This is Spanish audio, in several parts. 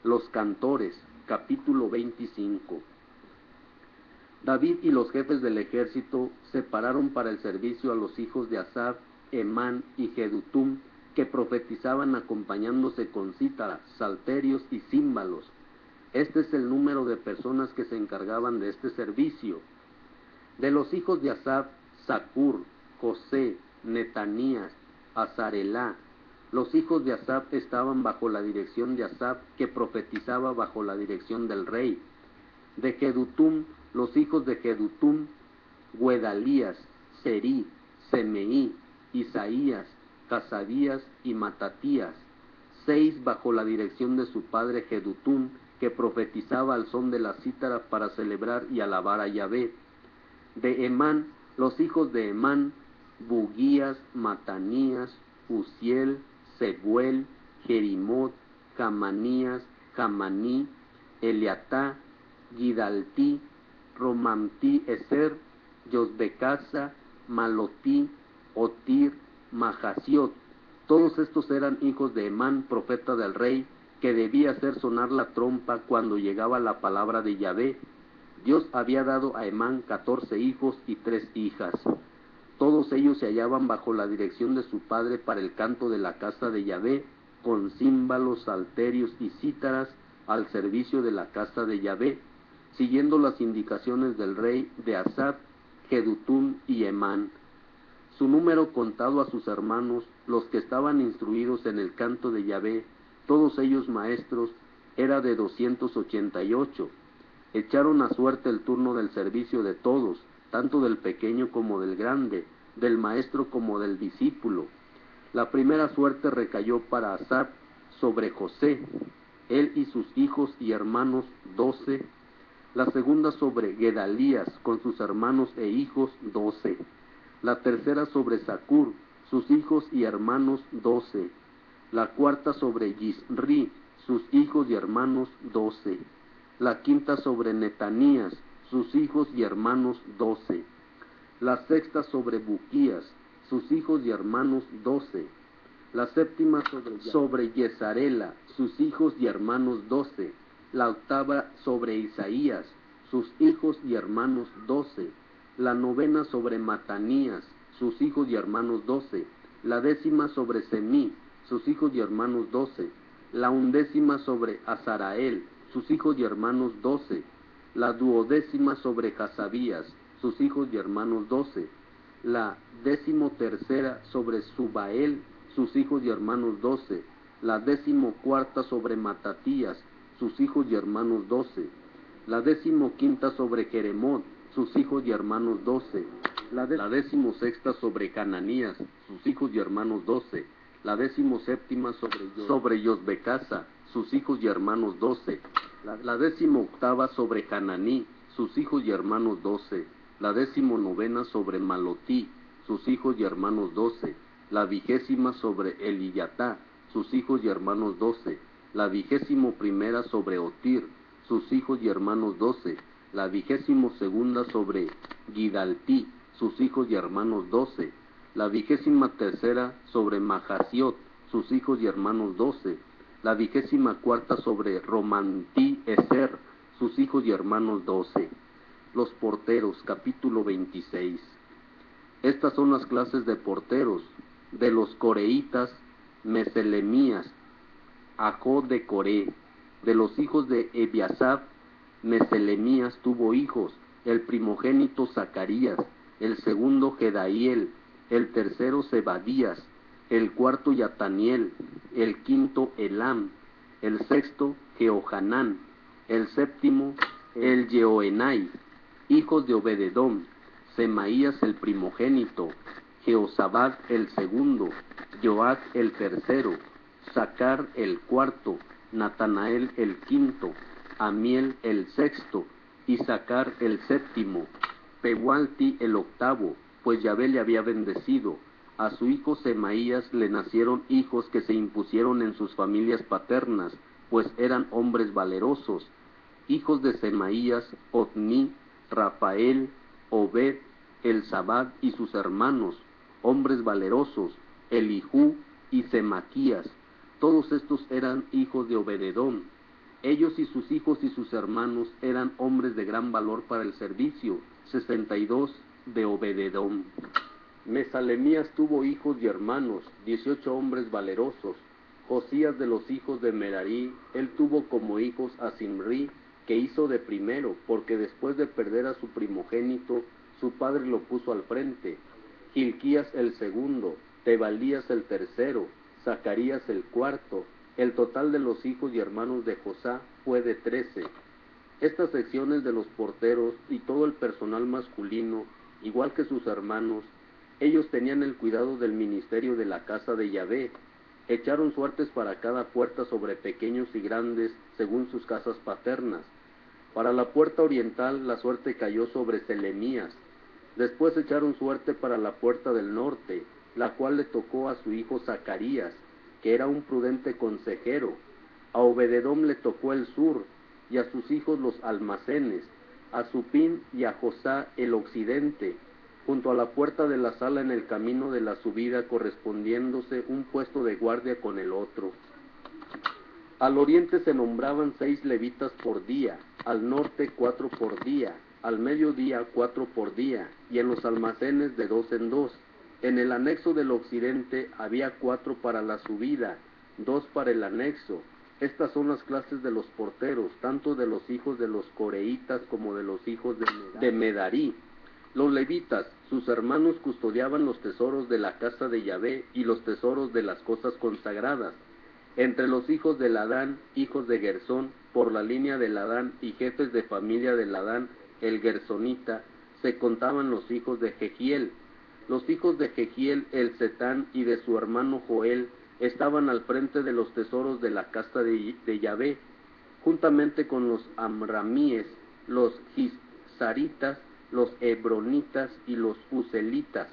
Los cantores, capítulo 25. David y los jefes del ejército separaron para el servicio a los hijos de Asaf, Emán y Jedutum, que profetizaban acompañándose con cítara, salterios y címbalos. Este es el número de personas que se encargaban de este servicio. De los hijos de Asaf, Zacur, José, Netanías, Azarelá. Los hijos de Asaf estaban bajo la dirección de Asaf, que profetizaba bajo la dirección del rey. De Jedutum, los hijos de Jedutum, Guedalías, Serí, Semeí, Isaías, Casabías y Matatías. 6 bajo la dirección de su padre Jedutum, que profetizaba al son de la cítara para celebrar y alabar a Yahvé. De Emán, los hijos de Emán, Bugías, Matanías, Uziel, Seguel, Jerimot, Camanías, Camaní, Eliatá, Gidaltí, Romamtí Eser, Yosbecasa, Malotí, Otir, Mahasiot. Todos estos eran hijos de Emán, profeta del rey, que debía hacer sonar la trompa cuando llegaba la palabra de Yahvé. Dios había dado a Emán 14 hijos y 3 hijas. Todos ellos se hallaban bajo la dirección de su padre para el canto de la casa de Yahvé, con címbalos, salterios y cítaras al servicio de la casa de Yahvé, siguiendo las indicaciones del rey de Asaf, Jedutum y Emán. Su número contado a sus hermanos, los que estaban instruidos en el canto de Yahvé, todos ellos maestros, era de 288. Echaron a suerte el turno del servicio de todos, tanto del pequeño como del grande, del maestro como del discípulo. La primera suerte recayó para Asaf sobre José, él y sus hijos y hermanos 12. La segunda sobre Gedalías, con sus hermanos e hijos 12. La tercera sobre Zacur, sus hijos y hermanos 12. La cuarta sobre Yisri, sus hijos y hermanos 12. La quinta sobre Netanías, sus hijos y hermanos 12. La sexta sobre Buquías, sus hijos y hermanos 12. La séptima sobre Yesarela, sus hijos y hermanos 12. La octava sobre Isaías, sus hijos y hermanos 12. La novena sobre Matanías, sus hijos y hermanos 12. La décima sobre Semí, sus hijos y hermanos 12. La undécima sobre Azarael, sus hijos y hermanos 12. La duodécima sobre Casabías, sus hijos y hermanos 12. La 13ª sobre Subael, sus hijos y hermanos 12. La 14ª sobre Matatías, sus hijos y hermanos 12. La 15ª sobre Jeremot, sus hijos y hermanos 12. La 16ª sobre Cananías, sus hijos y hermanos 12. La 17ª sobre Yosbecasa, sus hijos y hermanos 12. La 18ª sobre Cananí, sus hijos y hermanos 12. La 19ª sobre Malotí, sus hijos y hermanos 12. La 20ª sobre Eliyatá, sus hijos y hermanos 12. La 21ª sobre Otir, sus hijos y hermanos 12. La 22ª sobre Gidaltí, sus hijos y hermanos 12. La 23ª sobre Mahasiot, sus hijos y hermanos 12. La 24ª sobre Romamtí Eser, sus hijos y hermanos 12. Los porteros, capítulo 26. Estas son las clases de porteros. De los coreitas, Meselemías, Ajó de Coré. De los hijos de Ebiasaf, Meselemías tuvo hijos: el primogénito Zacarías, el segundo Gedaiel, el tercero Zebadías, el cuarto Yataniel, el quinto Elam, el sexto Jehohanán, el séptimo el Jehoenai. Hijos de Obededom: Semaías el primogénito, Jehozabad el segundo, Joac el tercero, Sacar el cuarto, Natanael el quinto, Amiel el sexto, Isacar el séptimo, Pehualti el octavo, pues Yahvé le había bendecido. A su hijo Semaías le nacieron hijos que se impusieron en sus familias paternas, pues eran hombres valerosos. Hijos de Semaías: Otní, Rafael, Obed, Elzabad y sus hermanos, hombres valerosos, Elijú y Semaquías. Todos estos eran hijos de Obededom. Ellos y sus hijos y sus hermanos eran hombres de gran valor para el servicio. 62 de Obededom. Mesalemías tuvo hijos y hermanos, 18 hombres valerosos. Josías de los hijos de Merarí, él tuvo como hijos a Zimri, que hizo de primero, porque después de perder a su primogénito, su padre lo puso al frente. Hilquías el segundo, Tebalías el tercero, Zacarías el cuarto. El total de los hijos y hermanos de Josá fue de 13. Estas secciones de los porteros y todo el personal masculino, igual que sus hermanos, ellos tenían el cuidado del ministerio de la casa de Yahvé. Echaron suertes para cada puerta sobre pequeños y grandes, según sus casas paternas. Para la puerta oriental la suerte cayó sobre Selemías. Después echaron suerte para la puerta del norte, la cual le tocó a su hijo Zacarías, que era un prudente consejero. A Obededom le tocó el sur, y a sus hijos los almacenes, a Supín y a Josá el occidente, junto a la puerta de la sala en el camino de la subida, correspondiéndose un puesto de guardia con el otro. Al oriente se nombraban 6 levitas por día, al norte 4 por día, al mediodía 4 por día, y en los almacenes de 2 en 2. En el anexo del occidente había 4 para la subida, 2 para el anexo. Estas son las clases de los porteros, tanto de los hijos de los coreitas como de los hijos de Medarí. Los levitas, sus hermanos, custodiaban los tesoros de la casa de Yahvé y los tesoros de las cosas consagradas. Entre los hijos de Ladán, hijos de Gersón, por la línea de Ladán y jefes de familia de Ladán, el gersonita, se contaban los hijos de Jehiel. Los hijos de Jehiel, el Setán y de su hermano Joel, estaban al frente de los tesoros de la casa de Yahvé, juntamente con los amramíes, los gisaritas, los hebronitas y los uselitas.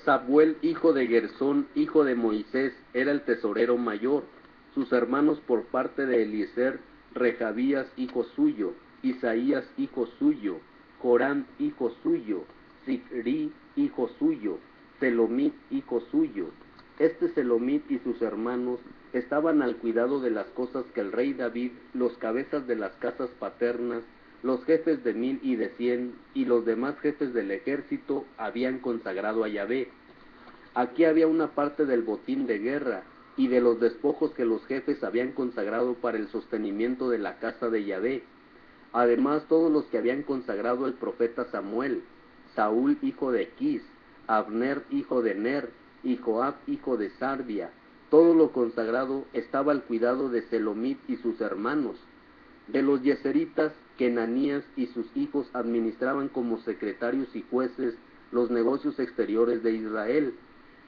Sabuel, hijo de Gersón, hijo de Moisés, era el tesorero mayor. Sus hermanos por parte de Eliezer, Rehabías, hijo suyo, Isaías, hijo suyo, Joram, hijo suyo, Zicri, hijo suyo, Selomit, hijo suyo. Este Selomit y sus hermanos estaban al cuidado de las cosas que el rey David, los cabezas de las casas paternas, los jefes de 1000 y de 100, y los demás jefes del ejército habían consagrado a Yahvé. Aquí había una parte del botín de guerra y de los despojos que los jefes habían consagrado para el sostenimiento de la casa de Yahvé. Además, todos los que habían consagrado el profeta Samuel, Saúl, hijo de Quis, Abner, hijo de Ner, y Joab, hijo de Sarbia. Todo lo consagrado estaba al cuidado de Selomit y sus hermanos. De los yezeritas, Kenanías y sus hijos administraban como secretarios y jueces los negocios exteriores de Israel.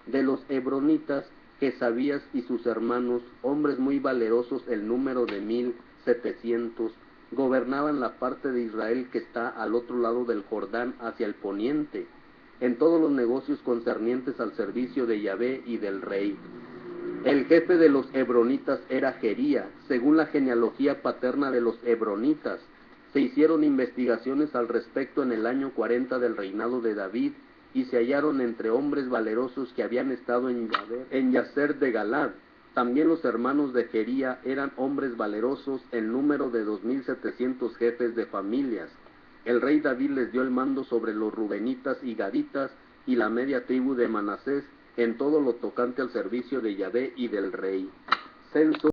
De los hebronitas, Jesabías y sus hermanos, hombres muy valerosos, el número de 1700, gobernaban la parte de Israel que está al otro lado del Jordán hacia el poniente, en todos los negocios concernientes al servicio de Yahvé y del rey. El jefe de los hebronitas era Jería, según la genealogía paterna de los hebronitas. Se hicieron investigaciones al respecto en el año 40 del reinado de David, y se hallaron entre hombres valerosos que habían estado en Yazer de Galad. También los hermanos de Jería eran hombres valerosos, en número de 2700 jefes de familias. El rey David les dio el mando sobre los rubenitas y gaditas y la media tribu de Manasés, en todo lo tocante al servicio de Yahvé y del rey. Censo